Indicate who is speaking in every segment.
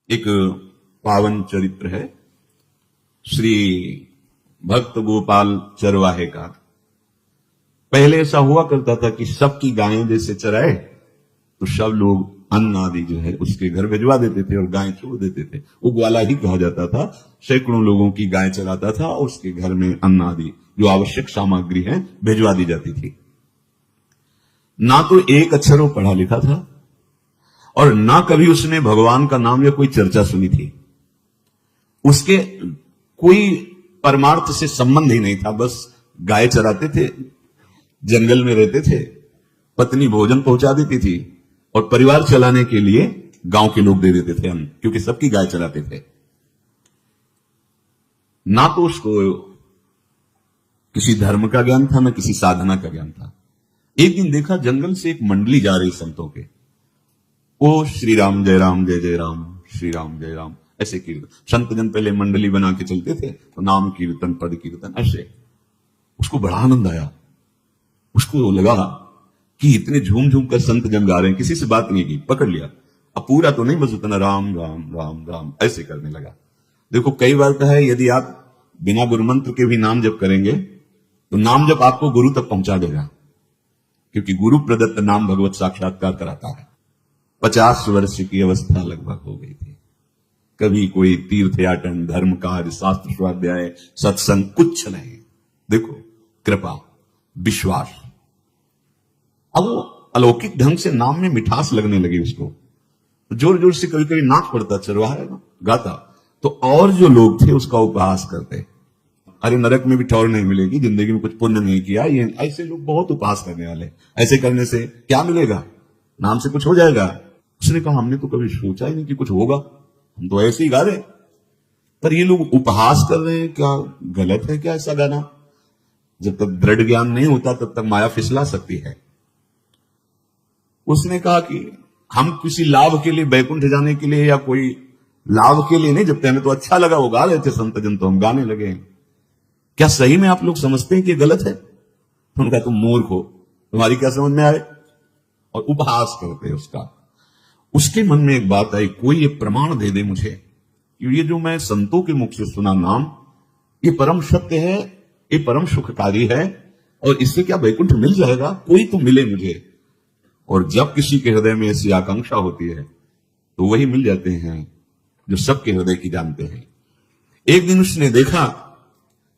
Speaker 1: एक पावन चरित्र है श्री भक्त गोपाल चरवाहे का। पहले ऐसा हुआ करता था कि सबकी गायें जैसे चराए तो सब लोग अन्न आदि जो है उसके घर भिजवा देते थे और गायें छोड़ देते थे। वो ग्वाला ही कहा जाता था। सैकड़ों लोगों की गायें चराता था और उसके घर में अन्न आदि जो आवश्यक सामग्री है भिजवा दी जाती थी। ना तो एक अक्षर वो पढ़ा लिखा था और ना कभी उसने भगवान का नाम या कोई चर्चा सुनी थी। उसके कोई परमार्थ से संबंध ही नहीं था। बस गाय चराते थे, जंगल में रहते थे, पत्नी भोजन पहुंचा देती थी और परिवार चलाने के लिए गांव के लोग दे देते थे अन्न, क्योंकि सबकी गाय चराते थे। ना तो उसको किसी धर्म का ज्ञान था, ना किसी साधना का ज्ञान था। एक दिन देखा जंगल से एक मंडली जा रही संतों के। वो श्री राम जय राम जय जय राम, श्री राम जय राम, ऐसे कीर्तन। संत जन पहले मंडली बना के चलते थे तो नाम कीर्तन पद कीर्तन ऐसे। उसको बड़ा आनंद आया। उसको लगा कि इतने झूम झूम कर संत जन गा रहे हैं, किसी से बात नहीं की, पकड़ लिया। अब पूरा तो नहीं, बस उतना राम राम राम राम ऐसे करने लगा। देखो कई बार कहा है यदि आप बिना गुरु मंत्र के भी नाम जप करेंगे तो नाम जप आपको गुरु तक पहुंचा देगा, क्योंकि गुरु प्रदत्त नाम भगवत साक्षात्कार कराता है। 50 वर्ष की अवस्था लगभग हो गई थी। कभी कोई तीर्थयाटन, धर्म कार्य, शास्त्र स्वाध्याय, सत्संग कुछ नहीं। देखो कृपा, विश्वास। अब वो अलौकिक ढंग से नाम में मिठास लगने लगी उसको। तो जोर जोर से कभी कभी नाच पड़ता, चरवाहा गाता, तो और जो लोग थे उसका उपहास करते। अरे नरक में भी ठौर नहीं मिलेगी, जिंदगी में कुछ पुण्य नहीं किया, ये ऐसे लोग बहुत उपहास करने वाले। ऐसे करने से क्या मिलेगा? नाम से कुछ हो जाएगा। उसने कहा हमने तो कभी सोचा ही नहीं कि कुछ होगा, हम तो ऐसे ही गा रहे। पर ये लोग उपहास कर रहे हैं, क्या गलत है क्या ऐसा गाना? जब तक दृढ़ ज्ञान नहीं होता तब तक माया फिसला सकती है। उसने कहा कि हम किसी लाभ के लिए, बैकुंठ जाने के लिए या कोई लाभ के लिए नहीं जपते, हमें तो अच्छा लगा, वो गा रहे थे संत जन तो हम गाने लगे। क्या सही में आप लोग समझते हैं कि गलत है? उन्होंने कहा तुम मूर्ख हो, तुम्हारी क्या समझ में आए? और उपहास करते उसका। उसके मन में एक बात आई, कोई ये प्रमाण दे दे मुझे कि ये जो मैं संतों के मुख से सुना नाम, ये परम सत्य है, ये परम सुखकारी है, और इससे क्या बैकुंठ मिल जाएगा? कोई तो मिले मुझे। और जब किसी के हृदय में ऐसी आकांक्षा होती है तो वही मिल जाते हैं जो सबके हृदय की जानते हैं। एक दिन उसने देखा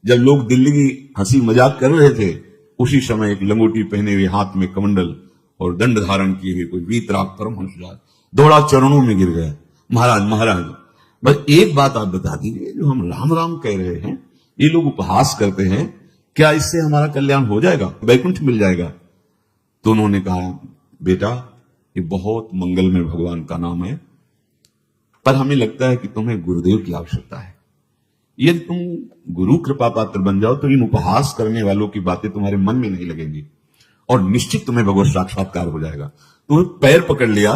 Speaker 1: जब लोग दिल्ली की हंसी मजाक कर रहे थे, उसी समय एक लंगोटी पहने हुए, हाथ में कमंडल और दंड धारण किए हुए कोई वीतराग परमहंस दौड़ा, चरणों में गिर गया। महाराज महाराज, बस एक बात आप बता दीजिए, जो हम राम राम कह रहे हैं, ये लोग उपहास करते हैं, क्या इससे हमारा कल्याण हो जाएगा, बैकुंठ मिल जाएगा? तो उन्होंने कहा बेटा ये बहुत मंगल में भगवान का नाम है, पर हमें लगता है कि तुम्हें गुरुदेव की आवश्यकता है। यदि तुम गुरु कृपा पात्र बन जाओ तो इन उपहास करने वालों की बातें तुम्हारे मन में नहीं लगेंगी और निश्चित तुम्हें भगवत साक्षात्कार हो जाएगा। तुम्हें पैर पकड़ लिया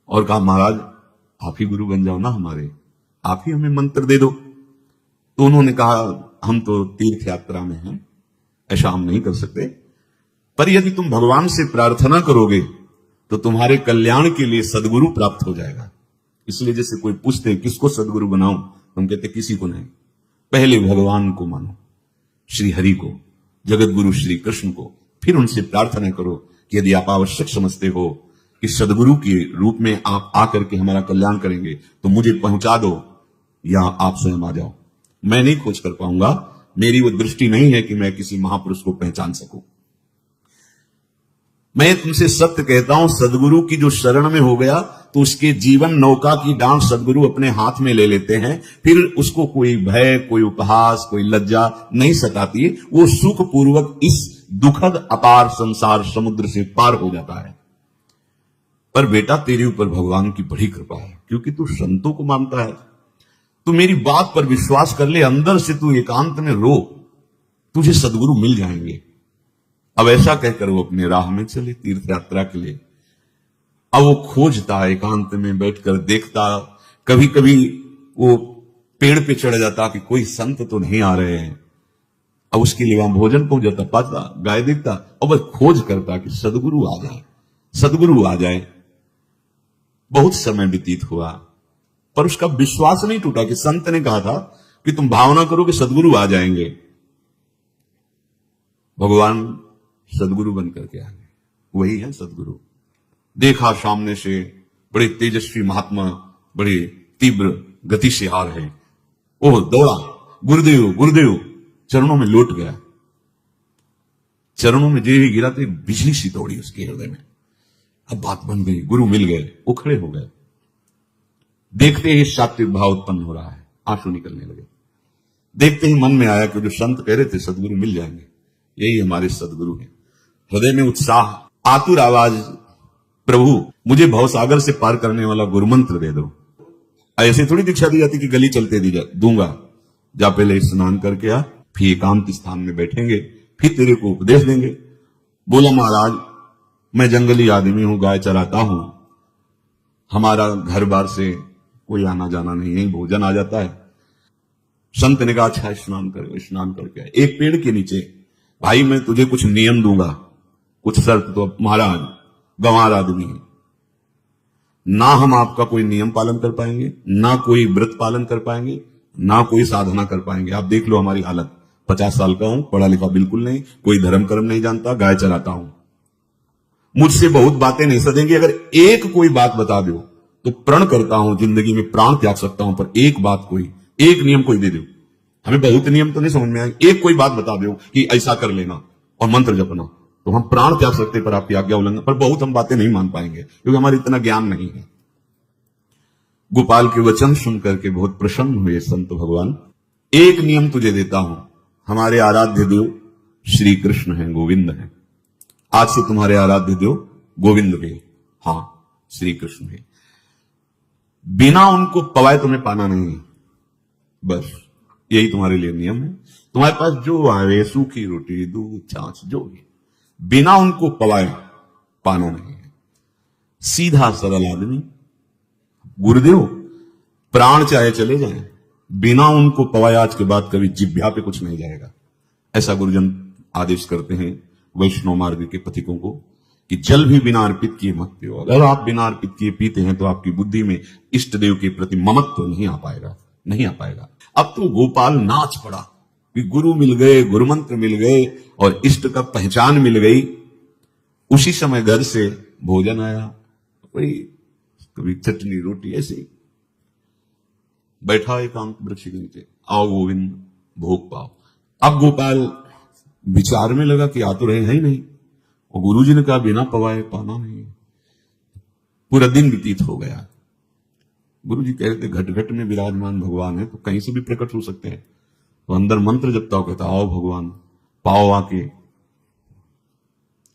Speaker 1: और कहा महाराज आप ही गुरु बन जाओ ना हमारे, आप ही हमें मंत्र दे दो। तो उन्होंने कहा हम तो तीर्थ यात्रा में हैं, ऐसा हम नहीं कर सकते, पर यदि तुम भगवान से प्रार्थना करोगे तो तुम्हारे कल्याण के लिए सदगुरु प्राप्त हो जाएगा। इसलिए जैसे कोई पूछते किसको सदगुरु बनाऊं, तुम कहते किसी को नहीं, पहले भगवान को मानो, श्री हरि को, जगत गुरु श्री कृष्ण को, फिर उनसे प्रार्थना करो कि यदि आप आवश्यक समझते हो कि सदगुरु के रूप में आप आकर के हमारा कल्याण करेंगे तो मुझे पहुंचा दो या आप स्वयं आ जाओ। मैं नहीं खोज कर पाऊंगा, मेरी वो दृष्टि नहीं है कि मैं किसी महापुरुष को पहचान सकूं। मैं तुमसे सत्य कहता हूं, सदगुरु की जो शरण में हो गया तो उसके जीवन नौका की डांट सदगुरु अपने हाथ में ले लेते हैं। फिर उसको कोई भय, कोई उपहास, कोई लज्जा नहीं सताती। वो सुखपूर्वक इस दुखद अपार संसार समुद्र से पार हो जाता है। पर बेटा तेरे ऊपर भगवान की बड़ी कृपा है, क्योंकि तू संतों को मानता है। तू मेरी बात पर विश्वास कर ले, अंदर से तू एकांत में रो, तुझे सदगुरु मिल जाएंगे। अब ऐसा कहकर वो अपने राह में चले तीर्थ यात्रा के लिए। अब वो खोजता, एकांत में बैठकर देखता, कभी कभी वो पेड़ पे चढ़ जाता कि कोई संत तो नहीं आ रहे हैं। अब उसके लिए वहां भोजन पहुंच जाता, पाता, गाय देखता और बस खोज करता कि सदगुरु आ जाए, सदगुरु आ जाए। बहुत समय व्यतीत हुआ, पर उसका विश्वास नहीं टूटा कि संत ने कहा था कि तुम भावना करो कि सदगुरु आ जाएंगे। भगवान सदगुरु बन करके आ गए, वही है सदगुरु। देखा सामने से बड़े तेजस्वी महात्मा, बड़े तीव्र गति से आ रहे, ओह दौड़ा, गुरुदेव गुरुदेव, चरणों में लौट गया। चरणों में जे ही गिरा तो बिजली सी दौड़ी उसके हृदय में। अब बात बन गई, गुरु मिल गए, वो खड़े हो गए। देखते ही सात्विक भाव उत्पन्न हो रहा है, आंसू निकलने लगे। देखते ही मन में आया कि जो संत कह रहे थे सदगुरु मिल जाएंगे, यही हमारे सदगुरु हैं। हृदय में उत्साह, आतुर आवाज, प्रभु मुझे भवसागर से पार करने वाला गुरु मंत्र दे दो। ऐसे थोड़ी दीक्षा दी जाती कि गली चलते दूंगा। जा पहले स्नान करके आ, फिर एकांत स्थान में बैठेंगे, फिर तेरे को उपदेश देंगे। बोला महाराज मैं जंगली आदमी हूं, गाय चराता हूं, हमारा घर बार से कोई आना जाना नहीं है, भोजन आ जाता है। संत ने कहा अच्छा स्नान कर, स्नान करके आए। एक पेड़ के नीचे, भाई मैं तुझे कुछ नियम दूंगा, कुछ शर्त। तो महाराज गंवार आदमी है, ना हम आपका कोई नियम पालन कर पाएंगे, ना कोई व्रत पालन कर पाएंगे, ना कोई साधना कर पाएंगे। आप देख लो हमारी हालत, 50 साल का हूं, पढ़ा लिखा बिल्कुल नहीं, कोई धर्म कर्म नहीं जानता, गाय चराता हूं। मुझसे बहुत बातें नहीं सदेंगी, अगर एक कोई बात बता दो तो प्रण करता हूं जिंदगी में प्राण त्याग सकता हूं, पर एक बात कोई, एक नियम कोई दे दो। हमें बहुत नियम तो नहीं समझ में आएंगे, एक कोई बात बता दो कि ऐसा कर लेना और मंत्र जपना, तो हम प्राण त्याग सकते पर आपकी आज्ञा उल्लंघन, पर बहुत हम बातें नहीं मान पाएंगे क्योंकि हमारा इतना ज्ञान नहीं है। गोपाल के वचन सुन करके बहुत प्रसन्न हुए संत भगवान। एक नियम तुझे देता हूं, हमारे आराध्य देव श्री कृष्ण हैं, गोविंद हैं, आज से तुम्हारे आराध्य देव गोविंद के, हां श्री कृष्ण है। बिना उनको पवाए तुम्हें पाना नहीं है, बस यही तुम्हारे लिए नियम है। तुम्हारे पास जो आए, सूखी रोटी, दूध, छाछ, जो भी, बिना उनको पवाए पाना नहीं है। सीधा सरल आदमी। गुरुदेव प्राण चाहे चले जाएं, बिना उनको पवाए आज के बाद कभी जिह्वा पे कुछ नहीं जाएगा। ऐसा गुरुजन आदेश करते हैं वैष्णव मार्ग के पथिकों को कि जल भी बिना अर्पित किए मत पियो। अगर आप बिना अर्पित किए पीते हैं तो आपकी बुद्धि में इष्ट देव के प्रति ममत्व तो नहीं आ पाएगा, नहीं आ पाएगा। अब तो गोपाल नाच पड़ा कि गुरु मिल गए, गुरु मंत्र मिल गए और इष्ट का पहचान मिल गई। उसी समय घर से भोजन आया, कोई कभी चटनी रोटी, ऐसे बैठा एकांत वृक्ष के नीचे, आओ गोविंद भोग पाओ। अब गोपाल विचार में लगा कि आ तो रहे हैं ही नहीं, और गुरुजी ने कहा बिना पवाए पाना नहीं। पूरा दिन व्यतीत हो गया। गुरुजी कह रहे थे घट घट में विराजमान भगवान है, तो कहीं से भी प्रकट हो सकते हैं। तो अंदर मंत्र जपता हो, कहता आओ भगवान पाओ आके,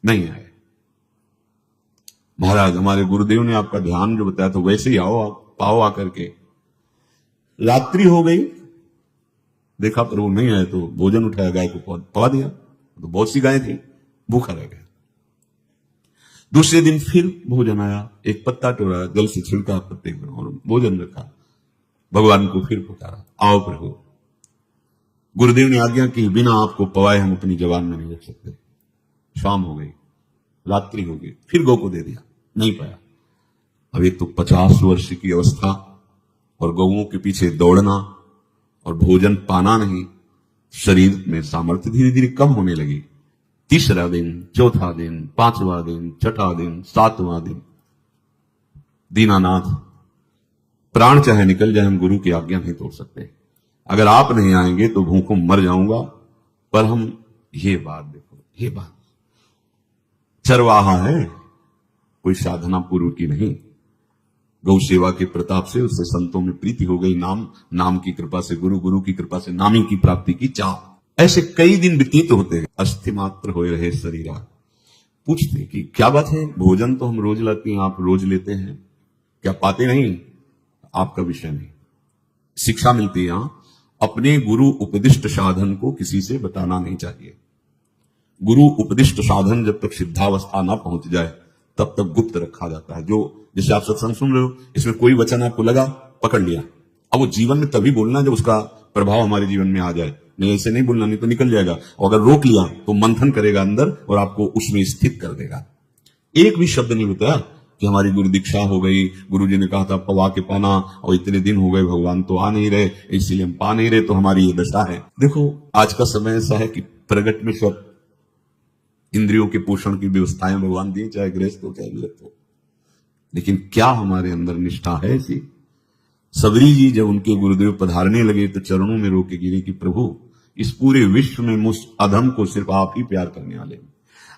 Speaker 1: नहीं आए। महाराज हमारे गुरुदेव ने आपका ध्यान जो बताया तो वैसे ही आओ, पाओ आकर के। रात्रि हो गई, देखा प्रभु नहीं आए तो भोजन उठाया, गाय को पवा दिया, तो बहुत सी गायें थी, भूखा रह गया। दूसरे दिन फिर भोजन आया, एक पत्ता तोड़ा, जल से छिड़का पत्ते को और भोजन रखा। भगवान को फिर पुकारा, आओ प्रभु। गुरुदेव ने आज्ञा की बिना आपको पवाए हम अपनी जबान में नहीं रख सकते। शाम हो गई, रात्रि हो गई, फिर गौ को दे दिया, नहीं पाया। अब एक तो 50 वर्ष की अवस्था और गौओं के पीछे दौड़ना और भोजन पाना नहीं, शरीर में सामर्थ्य धीरे धीरे कम होने लगी। तीसरा दिन, चौथा दिन, 5वां दिन, 6ठा दिन, 7वां दिन, दीनानाथ प्राण चाहे निकल जाए, हम गुरु की आज्ञा नहीं तोड़ सकते। अगर आप नहीं आएंगे तो भूखों मर जाऊंगा। पर हम ये बात देखो, ये बात चरवाहा है, कोई साधना पूर्व की नहीं। गौ सेवा के प्रताप से उससे संतों में प्रीति हो गई, नाम की कृपा से, गुरु की कृपा से नामी की प्राप्ति की चाह। ऐसे कई दिन व्यतीत होते हैं, अस्थि मात्र हो रहे शरीरा। पूछते कि क्या बात है, भोजन तो हम रोज लाते हैं, आप रोज लेते हैं, क्या पाते नहीं? आपका विषय नहीं। शिक्षा मिलती है यहां, अपने गुरु उपदिष्ट साधन को किसी से बताना नहीं चाहिए। गुरु उपदिष्ट साधन जब तक सिद्धावस्था ना पहुंच जाए तब तक गुप्त रखा जाता है। जो जैसे आप सत्संग सुन रहे हो, इसमें कोई वचन आपको लगा, पकड़ लिया, अब वो जीवन में तभी बोलना जब उसका प्रभाव हमारे जीवन में आ जाए। नहीं ऐसे नहीं बोलना, नहीं तो निकल जाएगा। और अगर रोक लिया तो मंथन करेगा अंदर और आपको उसमें स्थित कर देगा। एक भी शब्द नहीं बताया, कि हमारी गुरु दीक्षा हो गई, गुरुजी ने कहा था पवा के पाना, और इतने दिन हो गए भगवान तो आ नहीं रहे, इसीलिए हम पा नहीं रहे, तो हमारी ये दशा है। देखो आज का समय ऐसा है कि प्रगट में सब इंद्रियों के पोषण की व्यवस्थाएं भगवान दी, चाहे गृहस्थ हो चाहे गृहस्थ हो, लेकिन क्या हमारे अंदर निष्ठा है ऐसी? सबरी जी जब उनके गुरुदेव पधारने लगे तो चरणों में रो के गिरे कि प्रभु इस पूरे विश्व में मुझ अधम को सिर्फ आप ही प्यार करने वाले हैं,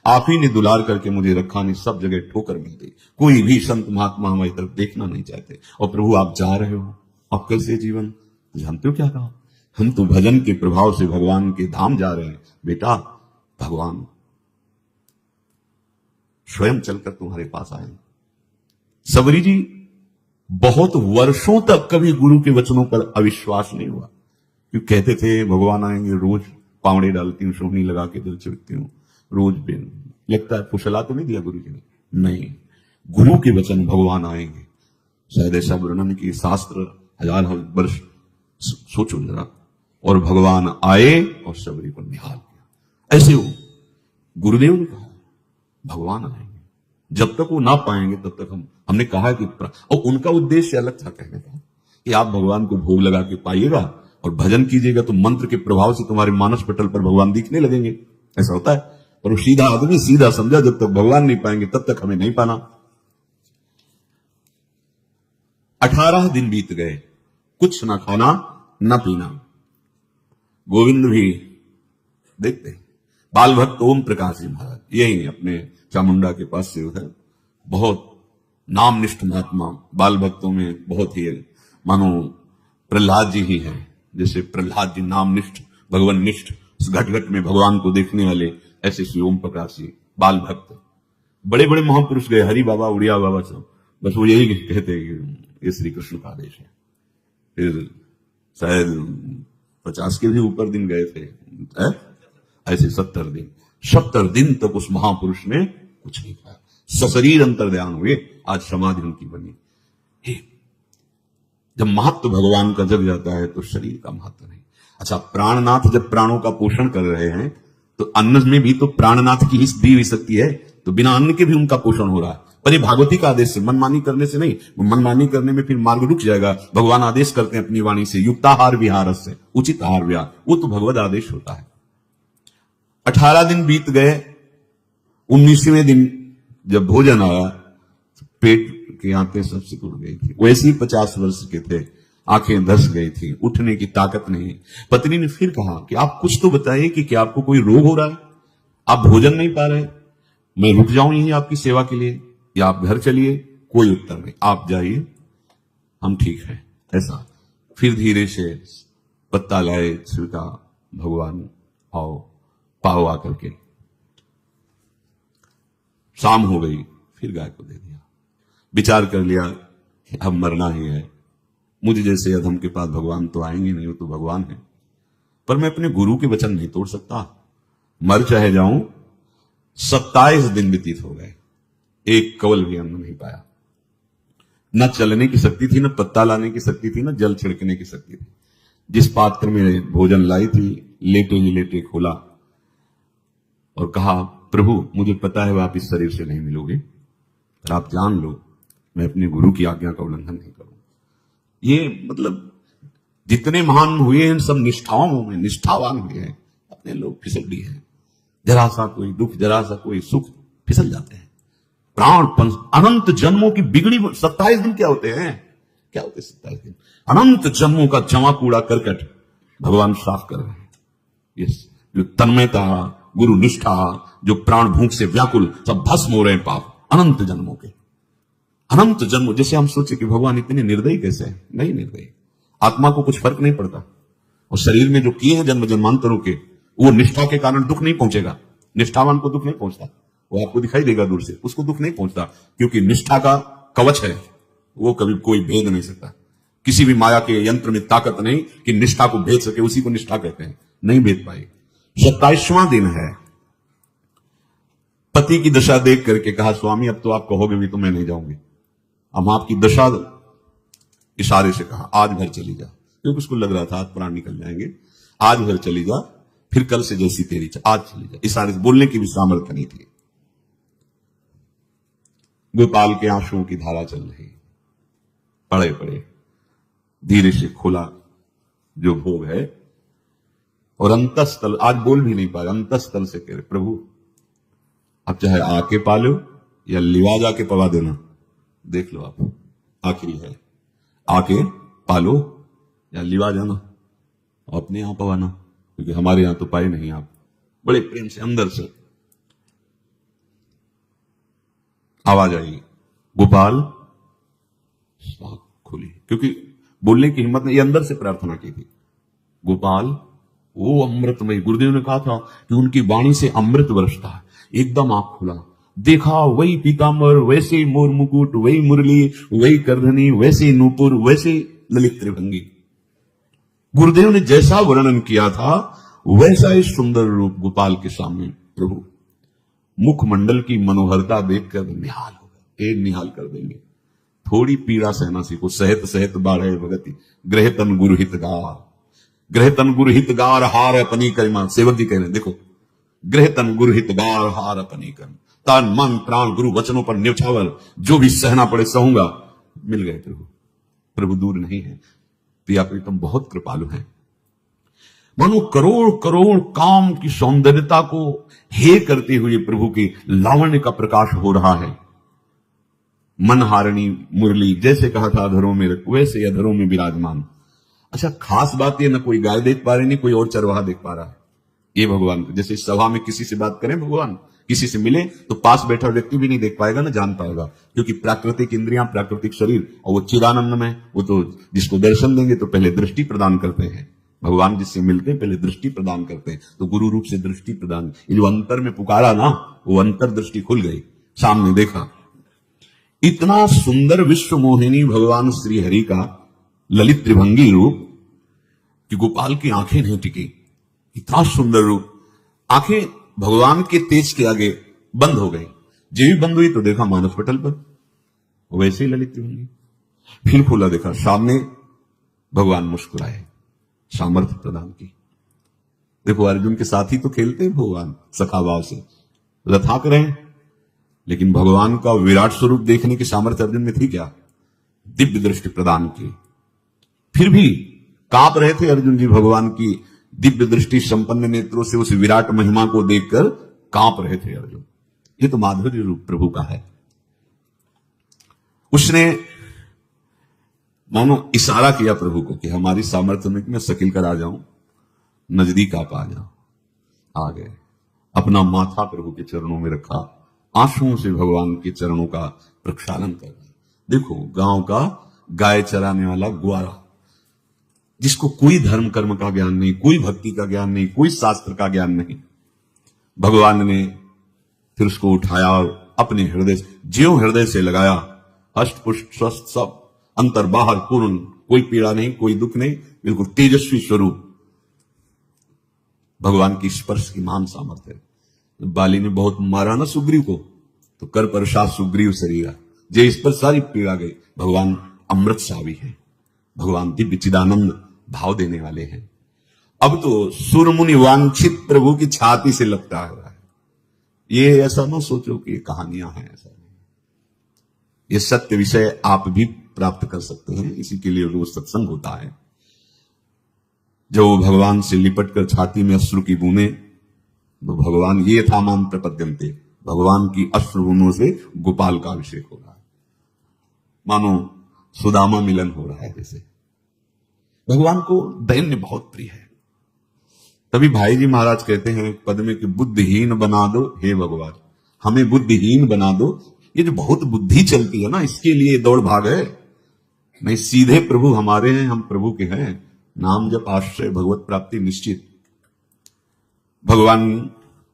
Speaker 1: आप ही ने दुलार करके मुझे रखा, नहीं सब जगह ठोकर मिलती, कोई भी संत महात्मा हमारी तरफ देखना नहीं चाहते, और प्रभु आप जा रहे हो, आप कैसे जीवन जानते हो क्या कहा? हम तो भजन के प्रभाव से भगवान के धाम जा रहे हैं बेटा, भगवान स्वयं चलकर तुम्हारे पास आए। सबरी जी बहुत वर्षों तक कभी गुरु के वचनों पर अविश्वास नहीं हुआ, क्यों कहते थे भगवान आएंगे, रोज पावड़े डालती हूँ, सोहनी लगा के दिल चिपकती हूँ, रोज बेन लगता है, फुसला तो नहीं दिया गुरु जी ने, नहीं, गुरु के वचन भगवान आएंगे, शायद ऐसा वर्णन की शास्त्र हजार वर्ष सोचो जरा, और भगवान आए और सबरी को निहाल किया। ऐसे हो गुरुदेव ने कहा भगवान आएंगे, जब तक वो ना पाएंगे तब तक हमने कहा कि, और उनका उद्देश्य अलग था कहने का कि आप भगवान को भोग लगा के पाइएगा और भजन कीजिएगा तो मंत्र के प्रभाव से तुम्हारे मानस पटल पर भगवान दिखने लगेंगे, ऐसा होता है। पर वो सीधा आदमी सीधा समझा, जब तक भगवान नहीं पाएंगे तब तक हमें नहीं पाना। 18 दिन बीत गए, कुछ ना खाना ना पीना। गोविंद भी देखते बाल भक्त ओम प्रकाश जी महाराज, यही अपने चामुंडा के पास से है, बहुत नामनिष्ठ महात्मा, बाल भक्तों में बहुत ही मानो प्रहलाद जी ही है, जैसे प्रहलाद जी नामनिष्ठ भगवान निष्ठ घट घट में भगवान को देखने वाले, ऐसे श्री ओम प्रकाश जी बाल भक्त। बड़े बड़े महापुरुष गए, हरि बाबा उड़िया बाबा सब, बस वो यही कहते हैं कि ये श्री कृष्ण का आदेश है। फिर शायद 50 के भी ऊपर दिन गए थे, ऐसे 70 दिन तक उस महापुरुष ने कुछ नहीं खाया, सशरीर अंतर्ध्यान हुए, आज समाधि उनकी बनी। जब महत्व भगवान का जग जाता है तो शरीर का महत्व नहीं। अच्छा, प्राणनाथ जब प्राणों का पोषण कर रहे हैं तो अन्न में भी तो प्राणनाथ की हिस्स दी हुई सकती है, तो बिना अन्न के भी उनका पोषण हो रहा है। पर ये भागवती का आदेश से, मनमानी करने से नहीं, मनमानी करने में फिर मार्ग रुक जाएगा। भगवान आदेश करते हैं अपनी वाणी से, युक्ताहार विहार से, उचित आहार विहार, वो तो भगवत आदेश होता है। 18 दिन बीत गए, 19वें दिन जब भोजन आया, पेट की आंतें सब सिकुड़ गई थी, वैसे ही 50 वर्ष के थे, आंखें धस गई थी, उठने की ताकत नहीं। पत्नी ने फिर कहा कि आप कुछ तो बताइए कि क्या आपको कोई रोग हो रहा है, आप भोजन नहीं पा रहे, मैं रुक जाऊं यहीं आपकी सेवा के लिए, या आप घर चलिए। कोई उत्तर नहीं, आप जाइए, हम ठीक है, ऐसा। फिर धीरे से पत्ता लाए, छिड़का, भगवान आओ, पाओ आकर के। शाम हो गई, फिर गाय को दे दिया, विचार कर लिया कि अब मरना ही है, मुझे जैसे अधम के पास भगवान तो आएंगे नहीं, वो तो भगवान है, पर मैं अपने गुरु के वचन नहीं तोड़ सकता, मर चाहे जाऊं। 27 दिन व्यतीत हो गए, एक कवल भी अन्न नहीं पाया, न चलने की शक्ति थी, न पत्ता लाने की शक्ति थी, न जल छिड़कने की शक्ति थी। जिस पात्र में भोजन लाई थी, लेटे ही लेटे खोला और कहा प्रभु मुझे पता है आप इस शरीर से नहीं मिलोगे, पर आप जान लो मैं अपने गुरु की आज्ञा का उल्लंघन नहीं करूं। ये मतलब जितने महान हुए हैं सब निष्ठाओं में निष्ठावान हुए हैं, अपने लोग फिसल भी हैं, जरा सा कोई दुख, जरा सा कोई सुख, फिसल जाते हैं। प्राण अनंत जन्मों की बिगड़ी 27 दिन क्या होते हैं, क्या होते 27 दिन? अनंत जन्मों का जमा कूड़ा करकट भगवान साफ कर रहे हैं। यस, जो तन्मयता, गुरु निष्ठा, जो प्राण भूख से व्याकुल, सब भस्म हो रहे हैं पाप अनंत जन्मों के। अनंत जन्म, जैसे हम सोचे कि भगवान इतने निर्दयी कैसे हैं, नहीं निर्दयी, आत्मा को कुछ फर्क नहीं पड़ता, और शरीर में जो किए हैं जन्म जन्मांतरों के, वो निष्ठा के कारण दुख नहीं पहुंचेगा। निष्ठावान को दुख नहीं पहुंचता, वो आपको दिखाई देगा दूर से, उसको दुख नहीं पहुंचता, क्योंकि निष्ठा का कवच है, वो कभी कोई भेद नहीं सकता। किसी भी माया के यंत्र में ताकत नहीं कि निष्ठा को भेद सके, उसी को निष्ठा कहते हैं, नहीं भेद पाए। 27वां दिन है, पति की दशा देख करके कहा स्वामी अब तो आप कहोगे भी तो मैं नहीं जाऊंगी, अब आपकी दशा, इशारे से कहा आज घर चली जा, क्योंकि उसको लग रहा था आज प्राण निकल जाएंगे, आज घर चली जा, फिर कल से जैसी तेरी आज चली जा। इशारे से बोलने की भी सामर्थ्य नहीं थी। गोपाल के आंसुओं की धारा चल रही, पड़े पड़े धीरे से खोला जो भोग है, और अंतस्थल, आज बोल भी नहीं पाए, अंतस्थल से कह रहे प्रभु अब चाहे आके पालो या लिवा जाके पवा देना, देख लो आप, आखिरी है, आके पालो या लिवा जाना, अपने यहां पवाना, क्योंकि हमारे यहां तो पाए नहीं आप। बड़े प्रेम से अंदर से आवाज आई, गोपाल खुली, क्योंकि बोलने की हिम्मत नहीं, ये अंदर से प्रार्थना की थी। गोपाल वो अमृतमय, गुरुदेव ने कहा था कि उनकी वाणी से अमृत बरसता है। एकदम आंख खुला, देखा वही पीतांबर, वैसे मोर मुकुट, वही मुरली, वही करधनी, वैसे नूपुर, वैसे ललित त्रिभंगी। गुरुदेव ने जैसा वर्णन किया था वैसा ही सुंदर रूप गोपाल के सामने। प्रभु मुखमंडल की मनोहरता देखकर निहाल हो गए, निहाल कर देंगे। थोड़ी पीड़ा सहना सीखो, सहत सहत बाढ़े भगति, ग्रह तन गुरु हितगार, ग्रह तन गुरु हितगार हार अपनी करिमा। सेवक जी कह रहे हैं, देखो ग्रह तन गुरु हितगार हार अपनी कर, तन मन प्राण गुरु वचनों पर न्यौछावर, जो भी सहना पड़े सहूंगा। मिल गए प्रभु, प्रभु दूर नहीं है, प्रिया प्रीतम बहुत कृपालु है। मानो करोड़ करोड़ काम की सौंदर्यता को हे करते हुए प्रभु के लावण्य का प्रकाश हो रहा है। मनहारिणी मुरली, जैसे कहा था अधरों में रख, वैसे अधरों में विराजमान। अच्छा, खास बात यह, ना कोई गाय देख पा रही, नहीं कोई और चरवाहा देख पा रहा है। ये भगवान, जैसे सभा में किसी से बात करें, भगवान किसी से मिले तो पास बैठा व्यक्ति भी नहीं देख पाएगा, ना जान पाएगा, क्योंकि प्राकृतिक इंद्रियां, प्राकृतिक शरीर, और वो चिदानंद में, वो तो जिसको दर्शन देंगे तो पहले दृष्टि प्रदान करते हैं। भगवान जिससे मिलते हैं पहले दृष्टि प्रदान करते हैं, तो गुरु रूप से दृष्टि प्रदान, ये जो अंतर में पुकारा ना, वो अंतर दृष्टि खुल गई, सामने देखा। इतना सुंदर विश्व मोहिनी भगवान श्री हरि का ललित त्रिभंगी रूप कि गोपाल की आंखें नहीं टिकी। इतना सुंदर रूप, आंखें भगवान के तेज के आगे बंद हो गई। जब भी बंद हुई तो देखा मानस पटल पर वैसे ही ललित त्रिभंगी। फिर खोला, देखा सामने भगवान मुस्कुराए, सामर्थ्य प्रदान की। देखो अर्जुन के साथ ही तो खेलते हैं भगवान सखा भाव से, रथाक रहे, लेकिन भगवान का विराट स्वरूप देखने की सामर्थ्य अर्जुन में थी क्या? दिव्य दृष्टि प्रदान की। फिर भी कांप रहे थे अर्जुन जी, भगवान की दिव्य दृष्टि संपन्न नेत्रों से उस विराट महिमा को देखकर कांप रहे थे अर्जुन। ये तो माधुर्य रूप प्रभु का है। उसने मानो इशारा किया प्रभु को कि हमारी सामर्थ्य में मैं सकिल कर आ जाऊं, नजदीक आप आ जाओ। आ गए, अपना माथा प्रभु के चरणों में रखा, आंसुओं से भगवान के चरणों का प्रक्षालन कर रहा। देखो गांव का गाय चराने वाला ग्वारा, जिसको कोई धर्म कर्म का ज्ञान नहीं, कोई भक्ति का ज्ञान नहीं, कोई शास्त्र का ज्ञान नहीं, भगवान ने फिर उसको उठाया और अपने हृदय, ज्यों हृदय से लगाया, अष्ट पुष्ट स्वस्थ सब, अंतर बाहर पूर्ण, कोई पीड़ा नहीं, कोई दुख नहीं, बिल्कुल तेजस्वी स्वरूप। भगवान की स्पर्श की मान सामर्थ्य है। बाली ने बहुत मारा ना सुग्रीव को, तो कर परसात सुग्रीव शरीरा, जे इस पर सारी पीड़ा गई। भगवान अमृत सावी है, भगवान दिव्य चिदानंद भाव देने वाले हैं। अब तो सुरमुनि वांछित प्रभु की छाती से लपटा हुआ है। ये ऐसा ना सोचो कि ये कहानियां हैं, ऐसा नहीं। ये सत्य विषय आप भी प्राप्त कर सकते हैं, इसी के लिए रोज सत्संग होता है। जब वो भगवान से लिपट कर छाती में अश्रु की बूंदे, तो भगवान ये था मान प्रपद्यन्ते, भगवान की अश्रु बूंदों से गोपाल का अभिषेक हो रहा है, मानो सुदामा मिलन हो रहा है। जैसे भगवान को दैन्य बहुत प्रिय है। तभी भाई जी महाराज कहते हैं पद में कि बुद्धिहीन बना दो हे भगवान, हमें बुद्धिहीन बना दो। ये जो बहुत बुद्धि चलती है ना, इसके लिए दौड़ भाग है। नहीं, सीधे प्रभु हमारे हैं, हम प्रभु के हैं। नाम जप आश्रय भगवत प्राप्ति निश्चित। भगवान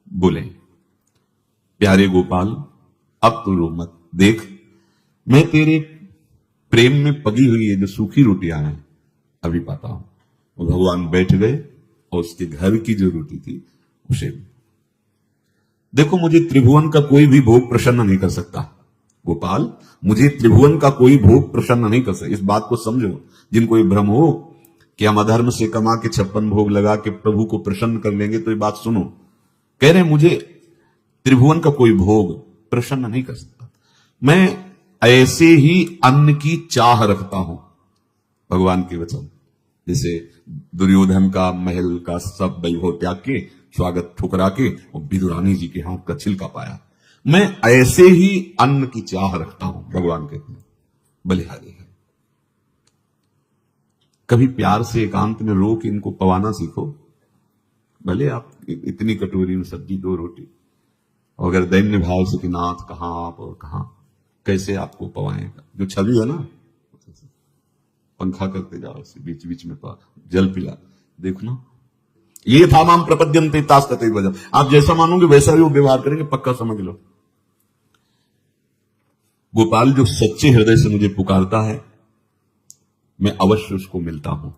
Speaker 1: बोले, प्यारे गोपाल अब तो रो मत, देख मैं तेरे प्रेम में पगी हुई है जो सूखी रोटियां हैं अभी पाता हूं। वो भगवान बैठ गए और उसके घर की जो रोटी थी उसे, देखो मुझे त्रिभुवन का कोई भी भोग प्रसन्न नहीं कर सकता गोपाल, मुझे त्रिभुवन का कोई भोग प्रसन्न नहीं कर सकता। इस बात को समझो, जिनको ये भ्रम हो कि हम अधर्म से कमा के 56 भोग लगा के प्रभु को प्रसन्न कर लेंगे, तो ये बात सुनो। कह रहे मुझे त्रिभुवन का कोई भोग प्रसन्न नहीं कर सकता। मैं ऐसे ही अन्न की चाह रखता हूं, भगवान के वचन। जैसे दुर्योधन का महल का सब वैभव त्याग के स्वागत ठुकरा के और विदुरानी जी के हाथ का छिलका पाया। मैं ऐसे ही अन्न की चाह रखता हूं, भगवान कहते हैं, बलिहारी है। कभी प्यार से एकांत में रो के इनको पवाना सीखो। भले आप इतनी कटोरी में सब्जी 2 रोटी, अगर दैन्य भाव से कि नाथ कहां आप और कहां, कैसे आपको पवाएगा। जो छवि है ना, पंखा करते जाओ, बीच बीच में जल पिला, देखो ना, ये था माम प्रपद्यन्ते तास्तते वजह। आप जैसा मानोगे वैसा ही वो व्यवहार करेंगे, पक्का समझ लो। गोपाल जो सच्चे हृदय से मुझे पुकारता है, मैं अवश्य उसको मिलता हूं।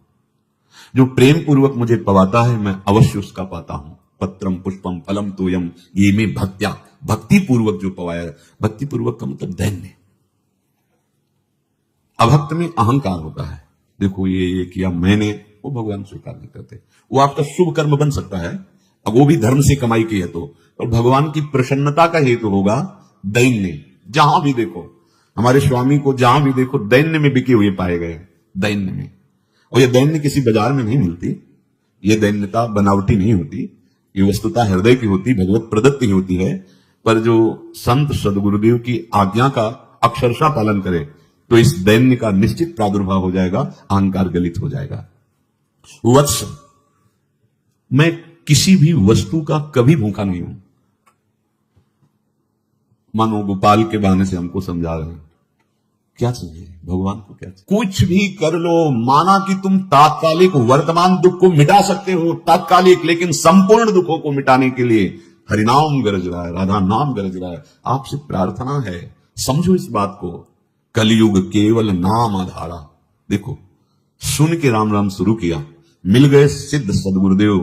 Speaker 1: जो प्रेम पूर्वक मुझे पवाता है, मैं अवश्य उसका पाता हूं। पत्रम पुष्पम फलम तोयम ये में भक्त्या, भक्ति पूर्वक जो पवाया। भक्ति पूर्वक का मतलब दैन्य। अभक्त में अहंकार होता है, देखो ये किया मैंने, वो भगवान स्वीकार नहीं करते। वो आपका शुभ कर्म बन सकता है, अब वो भी धर्म से कमाई की है तो, और भगवान की प्रसन्नता का हेतु होगा दैन्य। जहां भी देखो, हमारे स्वामी को जहां भी देखो दैन्य में बिके हुए पाए गए, दैन्य में। और ये दैन्य किसी बाजार में नहीं मिलती, ये दैन्यता बनावटी नहीं होती, ये वस्तुता हृदय की होती, भगवत प्रदत्त ही होती है। पर जो संत सदगुरुदेव की आज्ञा का अक्षरशः पालन करे तो इस दैन्य का निश्चित प्रादुर्भाव हो जाएगा, अहंकार गलित हो जाएगा। वत्स, मैं किसी भी वस्तु का कभी भूखा नहीं हूं। मानो गोपाल के बहाने से हमको समझा रहे हैं, क्या चाहिए भगवान को, क्या चाहिए? कुछ भी कर लो, माना कि तुम तात्कालिक वर्तमान दुख को मिटा सकते हो, तात्कालिक, लेकिन संपूर्ण दुखों को मिटाने के लिए हरिनाम गरज रहा है, राधा नाम गरज रहा है। आपसे प्रार्थना है, समझो इस बात को, कलयुग केवल नाम आधारा। देखो, सुन के राम राम शुरू किया, मिल गए सिद्ध सदगुरुदेव,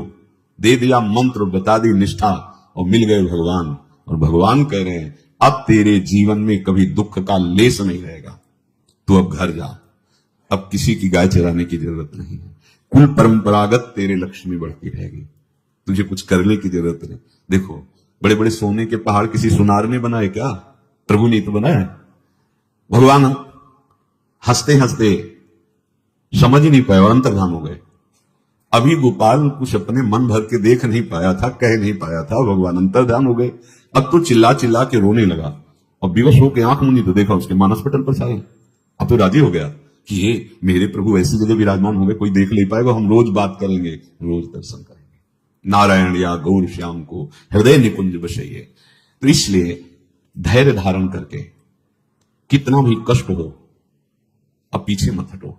Speaker 1: दे दिया मंत्र, बता दी निष्ठा, और मिल गए भगवान। और भगवान कह रहे हैं, अब तेरे जीवन में कभी दुख का लेस नहीं रहेगा, तू अब घर जा, अब किसी की गाय चराने की जरूरत नहीं है, कुल परंपरागत तेरे लक्ष्य में बढ़ती रहेगी, तुझे कुछ करने की जरूरत नहीं। देखो, बड़े बड़े सोने के पहाड़ किसी सुनार ने बनाए क्या? प्रभु ने तो बनाया है। भगवान हंसते हंसते समझ ही नहीं पाए और अंतर्धान हो गए। अभी गोपाल कुछ अपने मन भर के देख नहीं पाया था, कह नहीं पाया था, भगवान अंतर्धान हो गए। अब तो चिल्ला चिल्ला के रोने लगा और विवश होकर आंख मुनी तो देखा उसके मानस पटल पर छाए। अब तो राजी हो गया कि ये मेरे प्रभु ऐसी जगह विराजमान हो गए, कोई देख नहीं पाएगा, हम रोज बात करेंगे, रोज दर्शन करेंगे। नारायण या गौर श्याम को हृदय निकुंज बसइए। तो इसलिए धैर्य धारण करके, कितना भी कष्ट हो, अब पीछे मत हटो,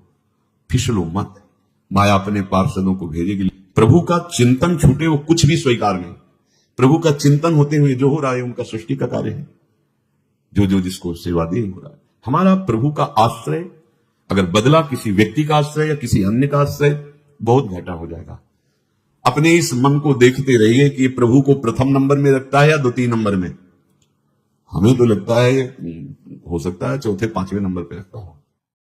Speaker 1: फिसलो मत। माया अपने पार्षदों को भेजेगी। प्रभु का चिंतन छूटे वो कुछ भी स्वीकार नहीं। प्रभु का चिंतन होते हुए जो हो रहा है उनका सृष्टि का कार्य है, जो जो जिसको सेवा दे हो रहा है। हमारा प्रभु का आश्रय अगर बदला किसी व्यक्ति का आश्रय या किसी अन्य का आश्रय, बहुत घाटा हो जाएगा। अपने इस मन को देखते रहिए कि प्रभु को प्रथम नंबर में रखता है या 2-3 नंबर में। हमें तो लगता है, हो सकता है 4थे 5वें नंबर पे रखता हो।